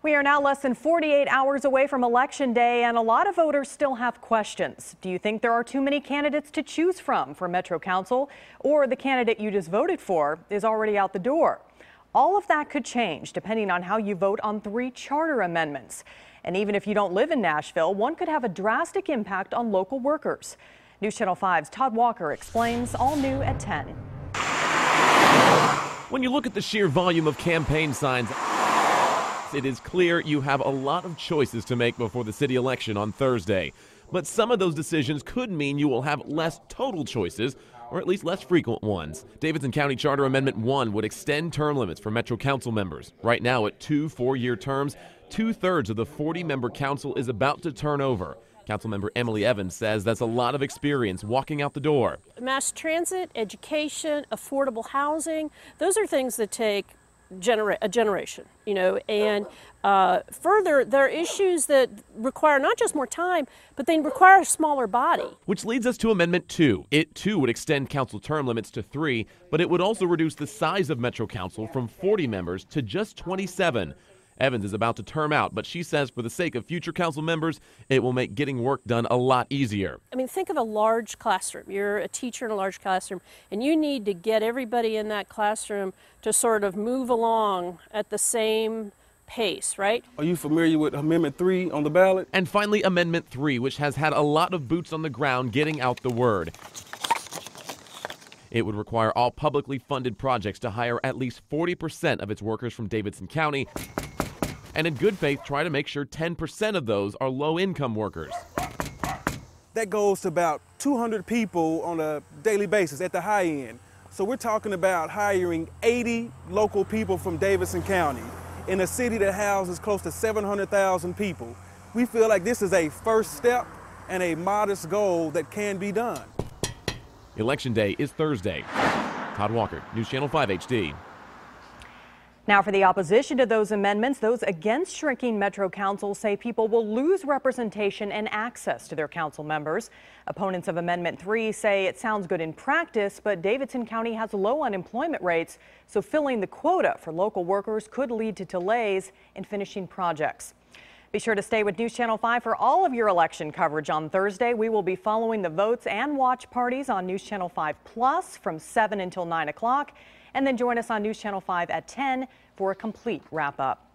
We are now less than 48 hours away from Election Day, and a lot of voters still have questions. Do you think there are too many candidates to choose from for Metro Council, or the candidate you just voted for is already out the door? All of that could change depending on how you vote on 3 charter amendments. And even if you don't live in Nashville, one could have a drastic impact on local workers. News Channel 5's Todd Walker explains, all new at 10. When you look at the sheer volume of campaign signs, it is clear you have a lot of choices to make before the city election on Thursday. But some of those decisions could mean you will have less total choices, or at least less frequent ones. Davidson County Charter Amendment 1 would extend term limits for Metro Council members. Right now, at 2 4-year terms, 2/3 of the 40-member council is about to turn over. Councilmember Emily Evans says that's a lot of experience walking out the door. Mass transit, education, affordable housing, those are things that take a generation, and further, there are issues that require not just more time, but they require a smaller body. Which leads us to Amendment 2. It, too, would extend council term limits to 3, but it would also reduce the size of Metro Council from 40 members to just 27. Evans is about to term out, but she says for the sake of future council members, it will make getting work done a lot easier. I mean, think of a large classroom. You're a teacher in a large classroom, and you need to get everybody in that classroom to sort of move along at the same pace, right? Are you familiar with Amendment 3 on the ballot? And finally, Amendment 3, which has had a lot of boots on the ground getting out the word. It would require all publicly funded projects to hire at least 40% of its workers from Davidson County, and in good faith try to make sure 10% of those are low-income workers. That goes to about 200 people on a daily basis at the high end. So we're talking about hiring 80 local people from Davidson County in a city that houses close to 700,000 people. We feel like this is a first step and a modest goal that can be done. Election Day is Thursday. Todd Walker, News Channel 5 HD. Now, for the opposition to those amendments, those against shrinking Metro Council say people will lose representation and access to their council members. Opponents of Amendment 3 say it sounds good in practice, but Davidson County has low unemployment rates, so filling the quota for local workers could lead to delays in finishing projects. Be sure to stay with News Channel 5 for all of your election coverage on Thursday. We will be following the votes and watch parties on News Channel 5 Plus from 7 until 9 o'clock. And then join us on News Channel 5 at 10 for a complete wrap-up.